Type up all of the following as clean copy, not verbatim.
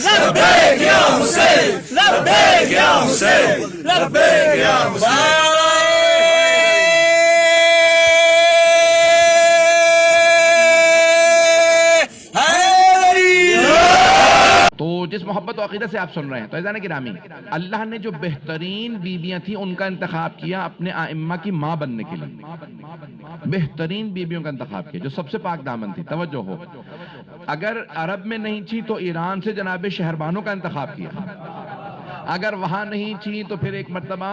لبیک یا حسین، لبیک یا حسین، لبیک یا حسین۔ تو جس محبت و عقیدت سے آپ سن رہے ہیں تو عزیزان گرامی، اللہ نے جو بہترین بیویاں تھیں ان کا انتخاب کیا اپنے ائمہ کی ماں بننے کے لیے، بہترین بیویوں کا انتخاب کیا جو سب سے پاک دامن تھی۔ توجہ ہو، اگر عرب میں نہیں تھی تو ایران سے جناب شہربانو کا انتخاب کیا، اگر وہاں نہیں تھی تو پھر ایک مرتبہ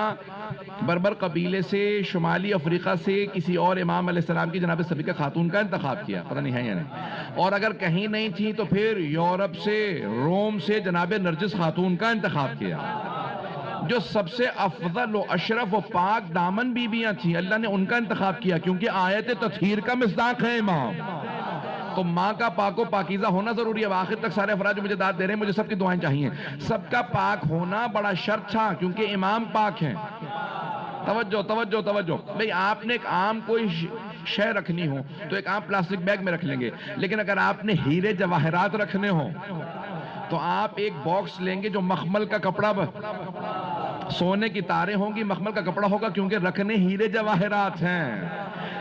بربر قبیلے سے شمالی افریقہ سے کسی اور امام علیہ السلام کی جناب صفیہ خاتون کا انتخاب کیا، پتہ نہیں ہے یا نہیں، اور اگر کہیں نہیں تھی تو پھر یورپ سے، روم سے جناب نرجس خاتون کا انتخاب کیا۔ جو سب سے افضل و اشرف و پاک دامن بیویاں تھیں اللہ نے ان کا انتخاب کیا، کیونکہ آیت تطہیر کا مصداق ہے امام۔ تو ماں کا پاک و پاکیزہ ہونا ضروری ہے۔ آخر تک سارے افراد جو مجھے داد دے رہے ہیں مجھے سب کی دعائیں چاہیے۔ سب کا پاک ہونا بڑا شرط تھا کیونکہ امام پاک ہیں۔ توجہ توجہ توجہ، بھئی آپ نے ایک عام کوئی شے رکھنی ہو تو ایک عام پلاسٹک بیگ میں رکھ لیں گے، لیکن اگر آپ نے ہیرے جواہرات رکھنے ہوں تو آپ ایک باکس لیں گے جو مخمل کا کپڑا، سونے کی تاریں ہوں گی، مخمل کا کپڑا ہوگا، کیونکہ رکھنے ہیرے جواہرات ہیں۔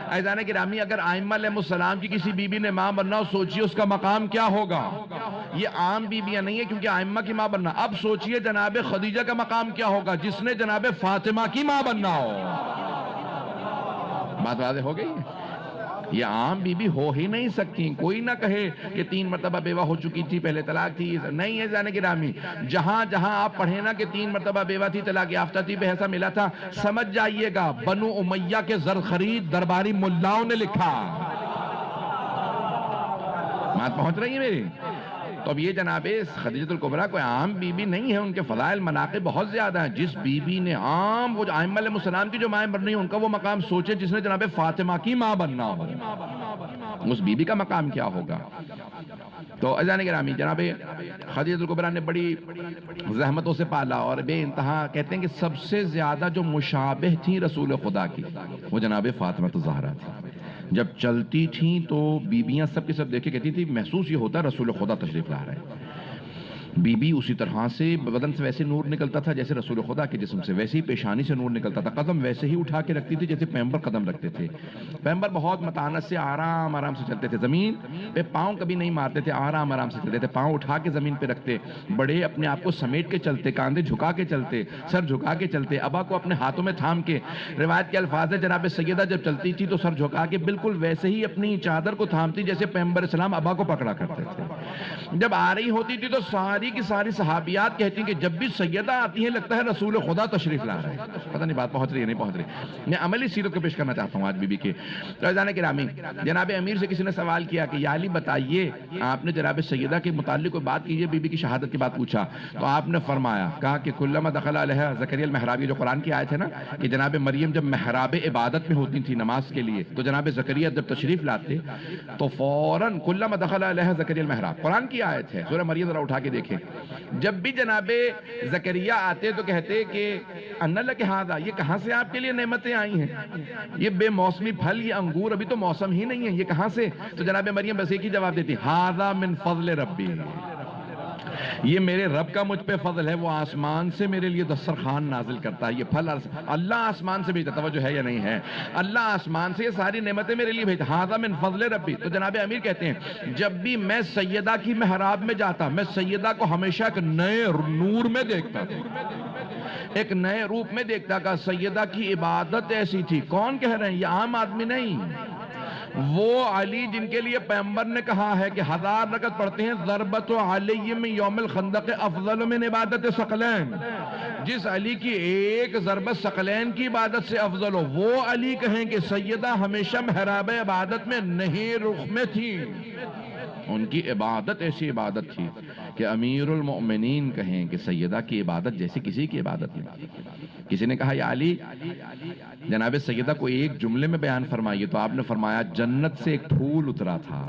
عزیزان گرامی، اگر ائمہ علیہ السلام کی کسی بی بی نے ماں بننا ہو، سوچئے اس کا مقام کیا ہوگا۔ یہ عام بیویاں نہیں ہے کیونکہ ائمہ کی ماں بننا۔ اب سوچئے جناب خدیجہ کا مقام کیا ہوگا جس نے جناب فاطمہ کی ماں بننا ہو۔ بات واضح ہو گئی؟ یہ عام بی بی ہو ہی نہیں سکتی۔ کوئی نہ کہے کہ 3 مرتبہ بیوہ ہو چکی تھی، پہلے طلاق تھی، نہیں ہے جانے گرامی۔ جہاں جہاں آپ پڑھیں نا کہ 3 مرتبہ بیوہ تھی، طلاق یافتہ تھی، بے حصہ ملا تھا، سمجھ جائیے گا بنو امیہ کے زر خرید درباری ملاؤں نے لکھا۔ بات پہنچ رہی ہے میری؟ تو اب یہ جناب خدیجۃ الکبریٰ کوئی عام بی بی نہیں ہے، ان کے فضائل مناقب بہت زیادہ ہیں۔ جس بی بی نے عام وہ ائمہ علیہ السلام کی جو مائیں بن رہی ہیں ان کا وہ مقام سوچے جس نے جناب فاطمہ کی ماں بننا ہو، اس بی بی کا مقام کیا ہوگا۔ تو عزیزان گرامی، جناب خدیجۃ الکبریٰ نے بڑی زحمتوں سے پالا اور بے انتہا کہتے ہیں کہ سب سے زیادہ جو مشابہ تھی رسول خدا کی وہ جناب فاطمہ الزہرا تھی۔ جب چلتی تھیں تو بیویاں سب کے سب دیکھے کہتی تھی محسوس یہ ہوتا رسول خدا تشریف لا رہے ہیں۔ بی بی اسی طرح سے بدن سے ویسے نور نکلتا تھا جیسے رسول خدا کے جسم سے، ویسے ہی پیشانی سے نور نکلتا تھا، قدم ویسے ہی اٹھا کے رکھتی تھی جیسے پیغمبر قدم رکھتے تھے۔ پیغمبر بہت متانت سے آرام آرام سے چلتے تھے، زمین پہ پاؤں کبھی نہیں مارتے تھے، آرام آرام سے چلتے تھے، پاؤں اٹھا کے زمین پہ رکھتے، بڑے اپنے آپ کو سمیٹ کے چلتے، کاندھے جھکا کے چلتے، سر جھکا کے چلتے، ابا کو اپنے ہاتھوں میں تھام کے۔ روایت کے الفاظ ہے جناب سیدہ جب چلتی تھی تو سر جھکا کے بالکل ویسے ہی اپنی چادر کو تھامتی جیسے پیغمبر اسلام ابا کو پکڑا کرتے تھے۔ جب آ رہی ہوتی تھی تو ساری کی ساری صحابیات کہتی ہیں کہ جب بھی سیدہ آتی ہیں لگتا ہے رسول خدا تشریف لا رہے ہیں۔ پتہ نہیں بات پہنچ رہی ہے نہیں پہنچ رہی۔ میں عملی سیرت کو پیش کرنا چاہتا ہوں آج بی بی کے۔ تو عزیزان گرامی، جناب امیر سے کسی نے سوال کیا کہ یا علی بتائیے، آپ نے جناب سیدہ کے متعلق کوئی بات کیجئے، بی بی کی شہادت کی بات پوچھا تو آپ نے فرمایا، کہا کہ کلما دخل علیہ زکریا المحراب، یہ جو قرآن کی آیت ہے نا کہ جناب مریم جب محراب عبادت میں ہوتی تھی نماز کے لیے تو جناب زکریا جب تشریف لاتے تو فوراً کلما دخل علیہ زکریا المحراب، قرآن کی آیت ہے، سورہ مریم ذرا اٹھا کے دیکھیں، جب بھی جناب زکریا آتے تو کہتے کہ ان لک ھذا، یہ کہاں سے آپ کے لیے نعمتیں آئی ہیں، یہ بے موسمی پھل، یہ انگور ابھی تو موسم ہی نہیں ہے، یہ کہاں سے؟ تو جناب مریم بس ایک ہی جواب دیتی، ھذا من فضل ربی، یہ میرے رب کا مجھ پہ فضل ہے، وہ آسمان سے میرے لیے دسترخوان نازل کرتا ہے، یہ پھل اللہ آسمان سے بھیجتا، توجہ ہے یا نہیں ہے؟ اللہ آسمان سے یہ ساری نعمتیں میرے لیے بھیجتا، ھذا من فضل ربی۔ تو جناب امیر کہتے ہیں جب بھی میں سیدہ کی محراب میں جاتا میں سیدہ کو ہمیشہ ایک نئے نور میں دیکھتا تھا، ایک نئے روپ میں دیکھتا کہ سیدہ کی عبادت ایسی تھی۔ کون کہہ رہے ہیں؟ یہ عام آدمی نہیں، وہ علی جن کے لیے پیغمبر نے کہا ہے کہ 1000 رکعت پڑھتے ہیں، ضربت علی من یوم الخندق افضل من عبادت ثقلین، جس علی کی ایک ضربت ثقلین کی عبادت سے افضل ہو، وہ علی کہیں کہ سیدہ ہمیشہ محراب عبادت میں نہیں رخ میں تھی، ان کی عبادت ایسی عبادت تھی کہ امیر المؤمنین کہیں کہ سیدہ کی عبادت جیسے کسی کی عبادت نہیں۔ کسی نے کہا یا علی جناب سیدہ کو ایک جملے میں بیان فرمائیے، تو آپ نے فرمایا جنت سے ایک پھول اترا تھا،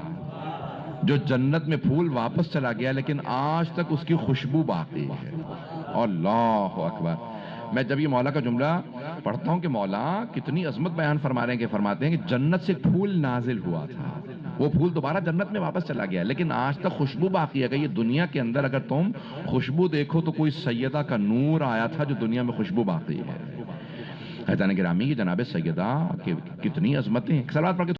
جو جنت میں پھول واپس چلا گیا لیکن آج تک اس کی خوشبو باقی ہے۔ اللہ اکبر۔ میں جب یہ مولا کا جملہ پڑھتا ہوں کہ مولا کتنی عظمت بیان فرما رہے ہیں کہ فرماتے ہیں کہ جنت سے ایک پھول نازل ہوا تھا، وہ پھول دوبارہ جنت میں واپس چلا گیا، لیکن آج تک خوشبو باقی ہے کہ یہ دنیا کے اندر اگر تم خوشبو دیکھو تو کوئی سیدہ کا نور آیا تھا جو دنیا میں خوشبو باقی ہے۔ حضرت گرامی کی جناب سیدہ کتنی عظمتیں ہیں۔ سلوات پڑھ کے